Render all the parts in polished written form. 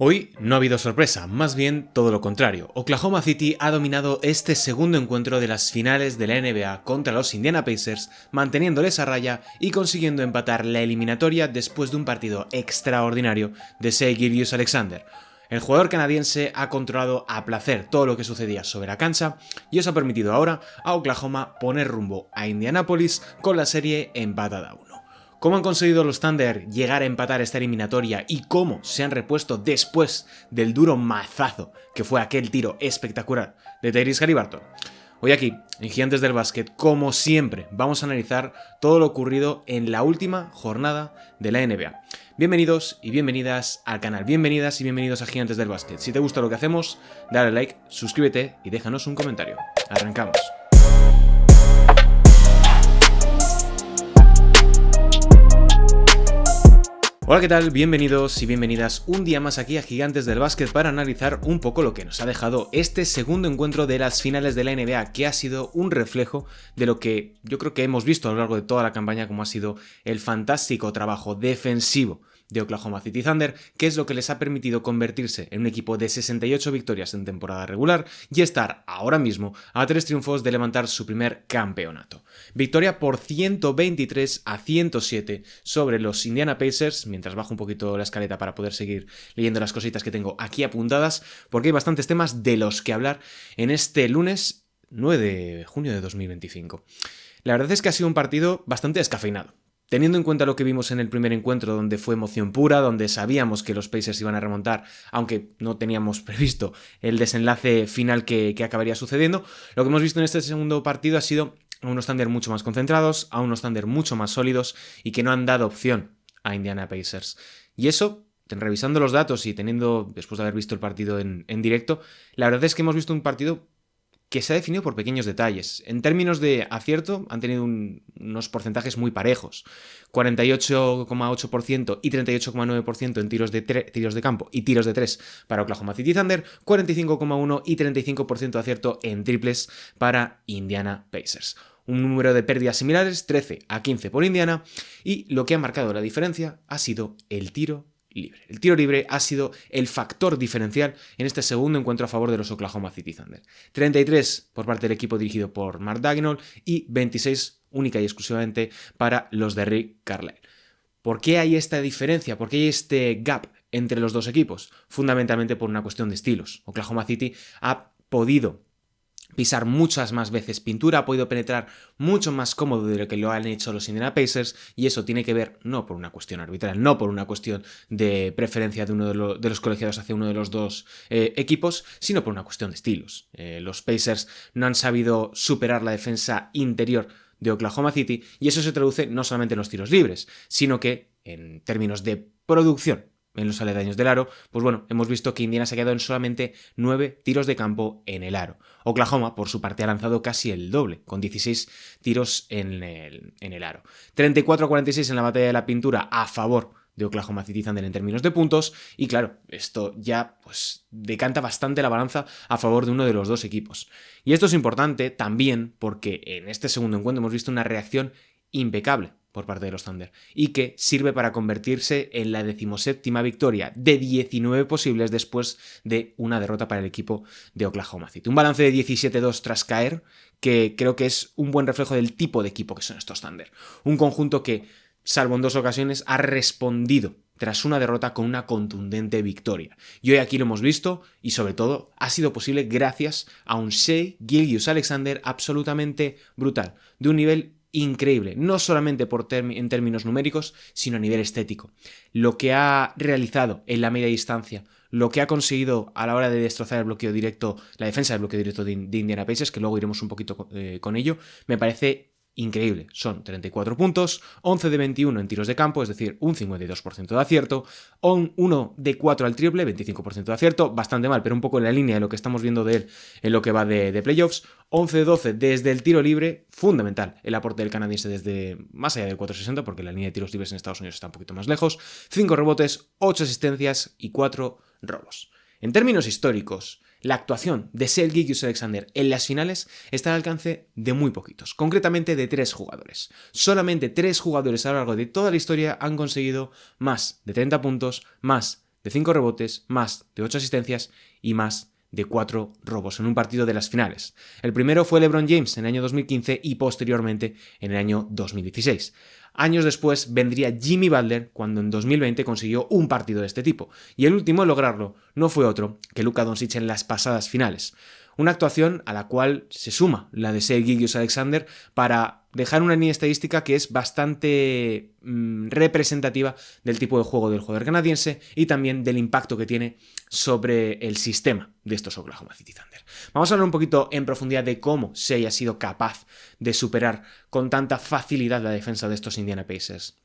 Hoy no ha habido sorpresa, más bien todo lo contrario. Oklahoma City ha dominado este segundo encuentro de las finales de la NBA contra los Indiana Pacers, manteniéndoles a raya y consiguiendo empatar la eliminatoria después de un partido extraordinario de Shai Gilgeous-Alexander. El jugador canadiense ha controlado a placer todo lo que sucedía sobre la cancha y eso ha permitido ahora a Oklahoma poner rumbo a Indianápolis con la serie empatada a 1. ¿Cómo han conseguido los Thunder llegar a empatar esta eliminatoria y cómo se han repuesto después del duro mazazo que fue aquel tiro espectacular de Tyrese Haliburton? Hoy aquí, en Gigantes del Básquet, como siempre, vamos a analizar todo lo ocurrido en la última jornada de la NBA. Bienvenidos y bienvenidas al canal, bienvenidas y bienvenidos a Gigantes del Básquet. Si te gusta lo que hacemos, dale like, suscríbete y déjanos un comentario. Arrancamos. Hola, ¿qué tal? Bienvenidos y bienvenidas un día más aquí a Gigantes del Básquet para analizar un poco lo que nos ha dejado este segundo encuentro de las finales de la NBA, que ha sido un reflejo de lo que yo creo que hemos visto a lo largo de toda la campaña, como ha sido el fantástico trabajo defensivo de Oklahoma City Thunder, que es lo que les ha permitido convertirse en un equipo de 68 victorias en temporada regular y estar ahora mismo a 3 triunfos de levantar su primer campeonato. Victoria por 123-107 sobre los Indiana Pacers, mientras bajo un poquito la escaleta para poder seguir leyendo las cositas que tengo aquí apuntadas, porque hay bastantes temas de los que hablar en este lunes 9 de junio de 2025. La verdad es que ha sido un partido bastante descafeinado. Teniendo en cuenta lo que vimos en el primer encuentro, donde fue emoción pura, donde sabíamos que los Pacers iban a remontar, aunque no teníamos previsto el desenlace final que acabaría sucediendo, lo que hemos visto en este segundo partido ha sido a unos Thunder mucho más concentrados, a unos Thunder mucho más sólidos y que no han dado opción a Indiana Pacers. Y eso, revisando los datos y después de haber visto el partido en directo, la verdad es que hemos visto un partido que se ha definido por pequeños detalles. En términos de acierto, han tenido unos porcentajes muy parejos. 48,8% y 38,9% en tiros de campo y tiros de 3 para Oklahoma City Thunder, 45,1% y 35% de acierto en triples para Indiana Pacers. Un número de pérdidas similares, 13-15 por Indiana, y lo que ha marcado la diferencia ha sido el tiro libre. El tiro libre ha sido el factor diferencial en este segundo encuentro a favor de los Oklahoma City Thunder. 33 por parte del equipo dirigido por Mark Daigneault y 26 única y exclusivamente para los de Rick Carlisle. ¿Por qué hay esta diferencia? ¿Por qué hay este gap entre los dos equipos? Fundamentalmente por una cuestión de estilos. Oklahoma City ha podido pisar muchas más veces pintura, ha podido penetrar mucho más cómodo de lo que lo han hecho los Indiana Pacers, y eso tiene que ver no por una cuestión arbitral, no por una cuestión de preferencia de uno de los colegiados hacia uno de los dos equipos, sino por una cuestión de estilos. Los Pacers no han sabido superar la defensa interior de Oklahoma City, y eso se traduce no solamente en los tiros libres, sino que en términos de producción en los aledaños del aro, pues bueno, hemos visto que Indiana se ha quedado en solamente 9 tiros de campo en el aro. Oklahoma, por su parte, ha lanzado casi el doble, con 16 tiros en el aro. 34-46 en la batalla de la pintura a favor de Oklahoma City Thunder en términos de puntos, y claro, esto ya pues decanta bastante la balanza a favor de uno de los dos equipos. Y esto es importante también porque en este segundo encuentro hemos visto una reacción impecable por parte de los Thunder, y que sirve para convertirse en la 17ª victoria de 19 posibles después de una derrota para el equipo de Oklahoma City. Un balance de 17-2 tras caer, que creo que es un buen reflejo del tipo de equipo que son estos Thunder. Un conjunto que, salvo en 2 ocasiones, ha respondido tras una derrota con una contundente victoria. Y hoy aquí lo hemos visto, y sobre todo ha sido posible gracias a un Shai Gilgeous-Alexander absolutamente brutal, de un nivel increíble, no solamente en términos numéricos, sino a nivel estético. Lo que ha realizado en la media distancia, lo que ha conseguido a la hora de destrozar el bloqueo directo, la defensa del bloqueo directo de Indiana Pacers, que luego iremos un poquito con ello, me parece increíble. Son 34 puntos, 11 de 21 en tiros de campo, es decir, un 52% de acierto, 1 de 4 al triple, 25% de acierto, bastante mal, pero un poco en la línea de lo que estamos viendo de él en lo que va de playoffs. 11 de 12 desde el tiro libre, fundamental el aporte del canadiense desde más allá del 460, porque la línea de tiros libres en Estados Unidos está un poquito más lejos. 5 rebotes, 8 asistencias y 4 robos. En términos históricos, la actuación de Shai Gilgeous-Alexander en las finales está al alcance de muy poquitos, concretamente de 3 jugadores. Solamente 3 jugadores a lo largo de toda la historia han conseguido más de 30 puntos, más de 5 rebotes, más de 8 asistencias y más de 4 robos en un partido de las finales. El primero fue LeBron James en el año 2015 y posteriormente en el año 2016. Años después vendría Jimmy Butler cuando en 2020 consiguió un partido de este tipo. Y el último en lograrlo no fue otro que Luka Doncic en las pasadas finales. Una actuación a la cual se suma la de Shai Gilgeous-Alexander para dejar una línea estadística que es bastante representativa del tipo de juego del jugador canadiense y también del impacto que tiene sobre el sistema de estos Oklahoma City Thunder. Vamos a hablar un poquito en profundidad de cómo Shai ha sido capaz de superar con tanta facilidad la defensa de estos Indiana Pacers.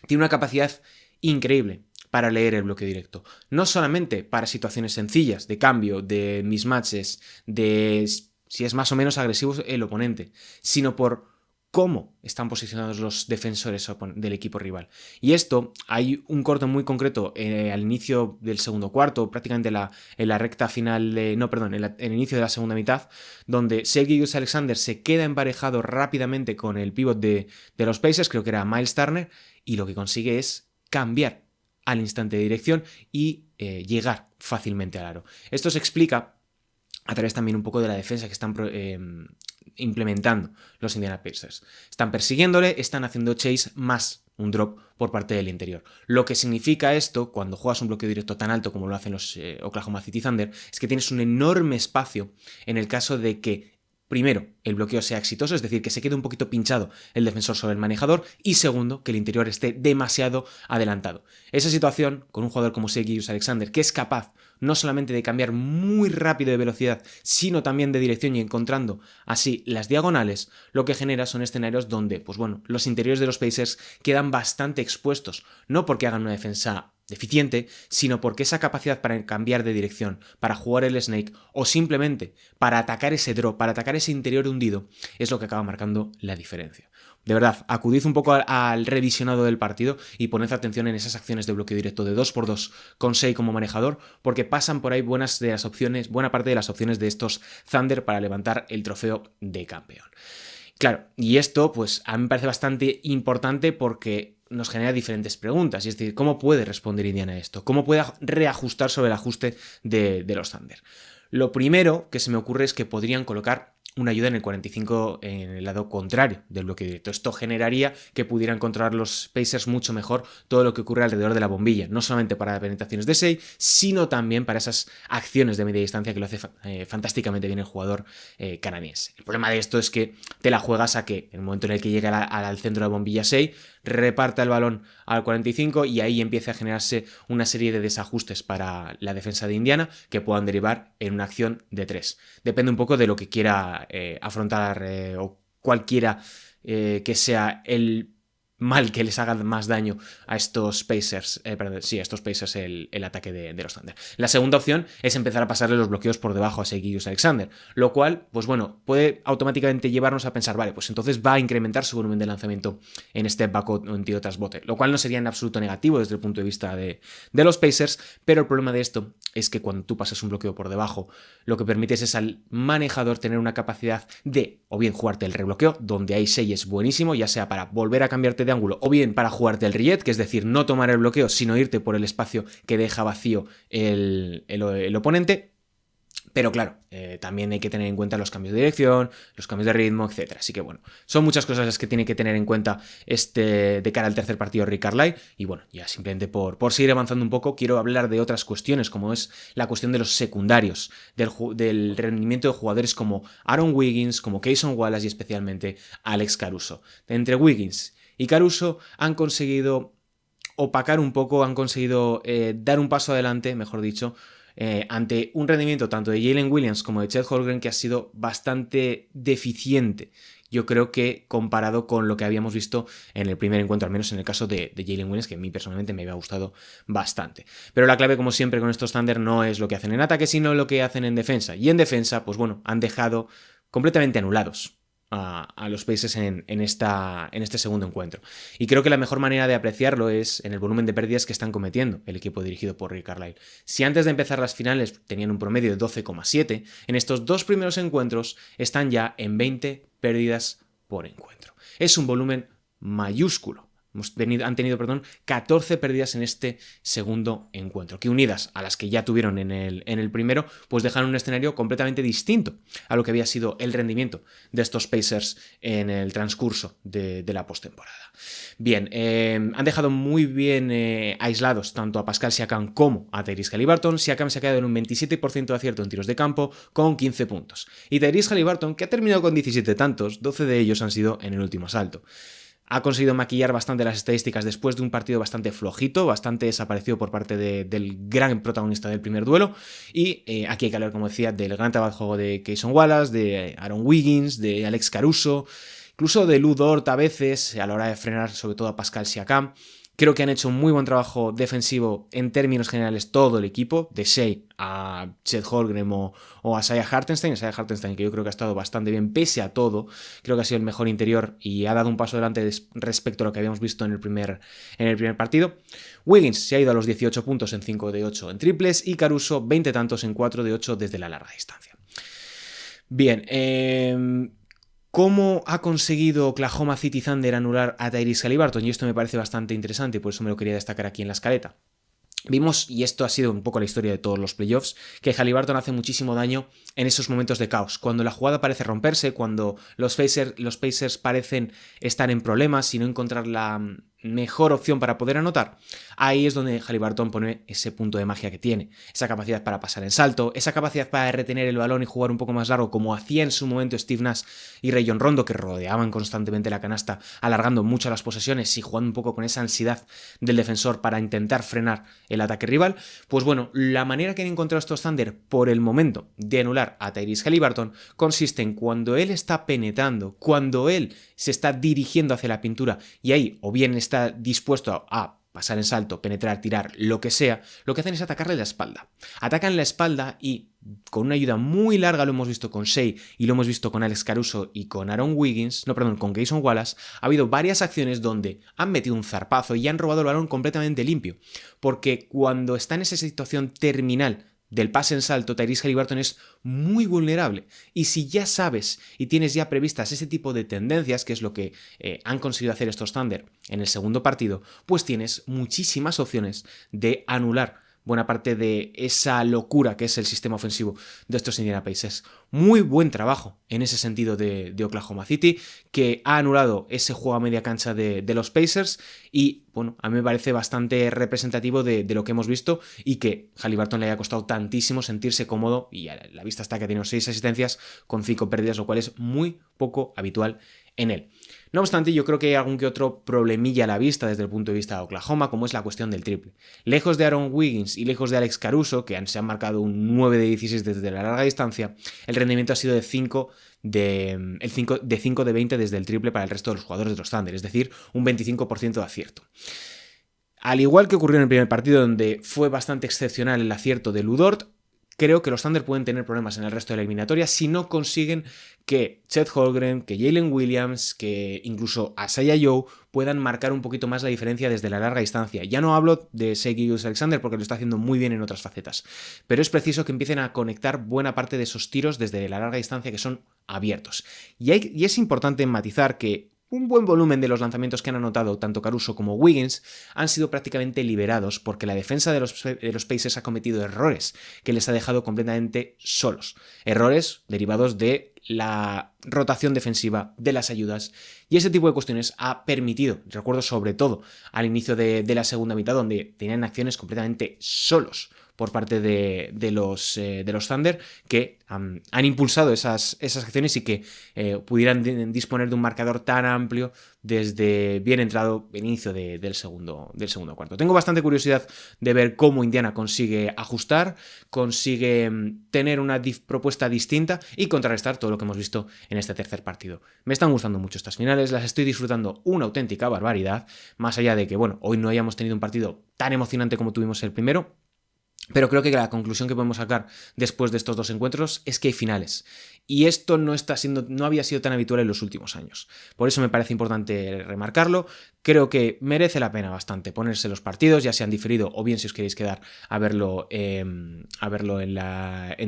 Tiene una capacidad increíble para leer el bloqueo directo. No solamente para situaciones sencillas, de cambio, de mismatches, de si es más o menos agresivo el oponente, sino por cómo están posicionados los defensores del equipo rival. Y esto, hay un corte muy concreto al inicio del segundo cuarto, prácticamente en la recta final, en el inicio de la segunda mitad, donde Shai Gilgeous-Alexander se queda emparejado rápidamente con el pívot de los Pacers, creo que era Miles Turner, y lo que consigue es cambiar al instante de dirección y llegar fácilmente al aro. Esto se explica a través también un poco de la defensa que están implementando los Indiana Pacers. Están persiguiéndole, están haciendo chase más un drop por parte del interior. Lo que significa esto, cuando juegas un bloqueo directo tan alto como lo hacen los Oklahoma City Thunder, es que tienes un enorme espacio en el caso de que primero, el bloqueo sea exitoso, es decir, que se quede un poquito pinchado el defensor sobre el manejador, y segundo, que el interior esté demasiado adelantado. Esa situación, con un jugador como Shai Gilgeous-Alexander, que es capaz no solamente de cambiar muy rápido de velocidad, sino también de dirección y encontrando así las diagonales, lo que genera son escenarios donde, pues bueno, los interiores de los Pacers quedan bastante expuestos, no porque hagan una defensa deficiente, sino porque esa capacidad para cambiar de dirección, para jugar el snake o simplemente para atacar ese drop, para atacar ese interior hundido, es lo que acaba marcando la diferencia. De verdad, acudid un poco al revisionado del partido y poned atención en esas acciones de bloqueo directo de 2x2 con Shai como manejador, porque pasan por ahí buena parte de las opciones de estos Thunder para levantar el trofeo de campeón. Claro, y esto pues a mí me parece bastante importante porque nos genera diferentes preguntas, y es decir, ¿cómo puede responder Indiana a esto? ¿Cómo puede reajustar sobre el ajuste de los Thunder? Lo primero que se me ocurre es que podrían colocar una ayuda en el 45 en el lado contrario del bloqueo directo. Esto generaría que pudieran controlar los Pacers mucho mejor todo lo que ocurre alrededor de la bombilla, no solamente para las penetraciones de Shai, sino también para esas acciones de media distancia que lo hace fantásticamente bien el jugador canadiense. El problema de esto es que te la juegas a que en el momento en el que llegue al centro de la bombilla Shai, reparta el balón al 45 y ahí empieza a generarse una serie de desajustes para la defensa de Indiana que puedan derivar en una acción de 3. Depende un poco de lo que quiera afrontar o cualquiera que sea el mal que les haga más daño a estos Pacers, el ataque de los Thunder. La segunda opción es empezar a pasarle los bloqueos por debajo a Shai Gilgeous-Alexander, lo cual, pues bueno, puede automáticamente llevarnos a pensar, vale, pues entonces va a incrementar su volumen de lanzamiento en step back o en tiro tras bote, lo cual no sería en absoluto negativo desde el punto de vista de los Pacers, pero el problema de esto es que cuando tú pasas un bloqueo por debajo, lo que permites es al manejador tener una capacidad de, o bien jugarte el rebloqueo, donde ahí Shai es buenísimo, ya sea para volver a cambiarte de ángulo, o bien para jugarte el reset, que es decir, no tomar el bloqueo, sino irte por el espacio que deja vacío el oponente. Pero claro, también hay que tener en cuenta los cambios de dirección, los cambios de ritmo, etc. Así que bueno, son muchas cosas las que tiene que tener en cuenta de cara al tercer partido Rick Carlisle. Y bueno, ya simplemente por seguir avanzando un poco, quiero hablar de otras cuestiones, como es la cuestión de los secundarios, del rendimiento de jugadores como Aaron Wiggins, como Cason Wallace y especialmente Alex Caruso. Entre Wiggins y Caruso han conseguido opacar un poco, han conseguido dar un paso adelante, mejor dicho, ante un rendimiento tanto de Jalen Williams como de Chet Holmgren que ha sido bastante deficiente. Yo creo que comparado con lo que habíamos visto en el primer encuentro, al menos en el caso de Jalen Williams, que a mí personalmente me había gustado bastante. Pero la clave, como siempre con estos Thunder, no es lo que hacen en ataque, sino lo que hacen en defensa. Y en defensa, pues bueno, han dejado completamente anulados a los Pacers en este segundo encuentro. Y creo que la mejor manera de apreciarlo es en el volumen de pérdidas que están cometiendo el equipo dirigido por Rick Carlisle. Si antes de empezar las finales tenían un promedio de 12,7, en estos dos primeros encuentros están ya en 20 pérdidas por encuentro. Es un volumen mayúsculo Han tenido 14 pérdidas en este segundo encuentro, que unidas a las que ya tuvieron en el primero, pues dejan un escenario completamente distinto a lo que había sido el rendimiento de estos Pacers en el transcurso de la postemporada. Bien, han dejado muy bien aislados tanto a Pascal Siakam como a Tyrese Haliburton. Siakam se ha quedado en un 27% de acierto en tiros de campo con 15 puntos. Y Tyrese Haliburton, que ha terminado con 17 tantos, 12 de ellos han sido en el último asalto. Ha conseguido maquillar bastante las estadísticas después de un partido bastante flojito, bastante desaparecido por parte del gran protagonista del primer duelo. Y aquí hay que hablar, como decía, del gran trabajo de juego de Cason Wallace, de Aaron Wiggins, de Alex Caruso, incluso de Lu Dort a veces, a la hora de frenar sobre todo a Pascal Siakam. Creo que han hecho un muy buen trabajo defensivo en términos generales todo el equipo, de Shea a Chet Holmgren o a Isaiah Hartenstein. Isaiah Hartenstein, que yo creo que ha estado bastante bien pese a todo, creo que ha sido el mejor interior y ha dado un paso adelante respecto a lo que habíamos visto en el primer partido. Wiggins se ha ido a los 18 puntos en 5 de 8 en triples y Caruso 20 tantos en 4 de 8 desde la larga distancia. Bien, ¿cómo ha conseguido Oklahoma City Thunder anular a Tyrese Haliburton? Y esto me parece bastante interesante y por eso me lo quería destacar aquí en la escaleta. Vimos, y esto ha sido un poco la historia de todos los playoffs, que Haliburton hace muchísimo daño en esos momentos de caos, cuando la jugada parece romperse, cuando los Pacers parecen estar en problemas y no encontrar la mejor opción para poder anotar. Ahí es donde Haliburton pone ese punto de magia que tiene, esa capacidad para pasar en salto, esa capacidad para retener el balón y jugar un poco más largo, como hacía en su momento Steve Nash y Rajon Rondo, que rodeaban constantemente la canasta, alargando mucho las posesiones y jugando un poco con esa ansiedad del defensor para intentar frenar el ataque rival. Pues bueno, la manera que han encontrado estos Thunder por el momento de anular a Tyrese Haliburton consiste en cuando él está penetrando, cuando él se está dirigiendo hacia la pintura y ahí o bien está dispuesto a pasar en salto, penetrar, tirar, lo que sea, lo que hacen es atacarle la espalda. Atacan la espalda y con una ayuda muy larga, lo hemos visto con Shea y lo hemos visto con Alex Caruso y con Aaron Wiggins, con Cason Wallace, ha habido varias acciones donde han metido un zarpazo y han robado el balón completamente limpio. Porque cuando está en esa situación terminal del pase en salto, Tyrese Haliburton es muy vulnerable. Y si ya sabes y tienes ya previstas ese tipo de tendencias, que es lo que han conseguido hacer estos Thunder en el segundo partido, pues tienes muchísimas opciones de anular buena parte de esa locura que es el sistema ofensivo de estos Indiana Pacers. Muy buen trabajo en ese sentido de Oklahoma City, que ha anulado ese juego a media cancha de los Pacers y, bueno, a mí me parece bastante representativo de lo que hemos visto y que Haliburton le haya costado tantísimo sentirse cómodo y a la vista está que ha tenido 6 asistencias con 5 pérdidas, lo cual es muy poco habitual en él. No obstante, yo creo que hay algún que otro problemilla a la vista desde el punto de vista de Oklahoma, como es la cuestión del triple. Lejos de Aaron Wiggins y lejos de Alex Caruso, que se han marcado un 9 de 16 desde la larga distancia, el rendimiento ha sido de 5 de 20 desde el triple para el resto de los jugadores de los Thunder, es decir, un 25% de acierto. Al igual que ocurrió en el primer partido, donde fue bastante excepcional el acierto de Lu Dort, creo que los Thunder pueden tener problemas en el resto de la eliminatoria si no consiguen que Chet Holmgren, que Jalen Williams, que incluso Isaiah Joe puedan marcar un poquito más la diferencia desde la larga distancia. Ya no hablo de Shai Gilgeous-Alexander porque lo está haciendo muy bien en otras facetas, pero es preciso que empiecen a conectar buena parte de esos tiros desde la larga distancia que son abiertos. Y es importante matizar que un buen volumen de los lanzamientos que han anotado tanto Caruso como Wiggins han sido prácticamente liberados porque la defensa de los Pacers ha cometido errores que les ha dejado completamente solos. Errores derivados de la rotación defensiva, de las ayudas, y ese tipo de cuestiones ha permitido, recuerdo sobre todo al inicio de la segunda mitad, donde tenían acciones completamente solos por parte de los Thunder, que han impulsado esas acciones y que pudieran disponer de un marcador tan amplio desde bien entrado el inicio del segundo cuarto. Tengo bastante curiosidad de ver cómo Indiana consigue ajustar, consigue tener una propuesta distinta y contrarrestar todo lo que hemos visto en este tercer partido. Me están gustando mucho estas finales, las estoy disfrutando una auténtica barbaridad, más allá de que, bueno, hoy no hayamos tenido un partido tan emocionante como tuvimos el primero. Pero creo que la conclusión que podemos sacar después de estos dos encuentros es que hay finales. Y esto no había sido tan habitual en los últimos años. Por eso me parece importante remarcarlo. Creo que merece la pena bastante ponerse los partidos, ya sean diferido o bien si os queréis quedar a verlo en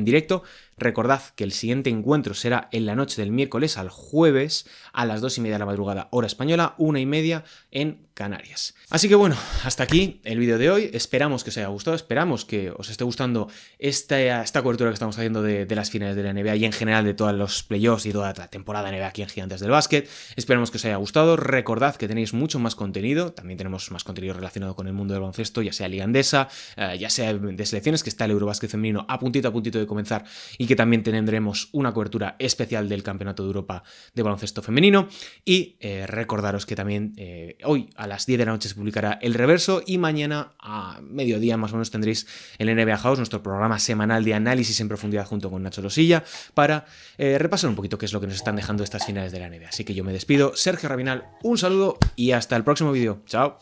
directo. Recordad que el siguiente encuentro será en la noche del miércoles al jueves a las 2:30 de la madrugada, hora española, 1:30 en Canarias. Así que bueno, hasta aquí el vídeo de hoy. Esperamos que os haya gustado, esperamos que os esté gustando esta cobertura que estamos haciendo de las finales de la NBA y en general de todos los playoffs y toda la temporada NBA aquí en Gigantes del Básquet. Esperamos que os haya gustado. Recordad que tenéis mucho más contenido, también tenemos más contenido relacionado con el mundo del baloncesto, ya sea Liga Endesa, ya sea de selecciones, que está el Eurobásquet femenino a puntito de comenzar y que también tendremos una cobertura especial del Campeonato de Europa de baloncesto femenino. Y recordaros que también hoy a las 10 de la noche se publicará el reverso y mañana a mediodía más o menos tendréis el NBA House, nuestro programa semanal de análisis en profundidad junto con Nacho Losilla, para repasar un poquito qué es lo que nos están dejando estas finales de la NBA. Así que yo me despido, Sergio Rabinal, un saludo y hasta el próximo vídeo. Chao.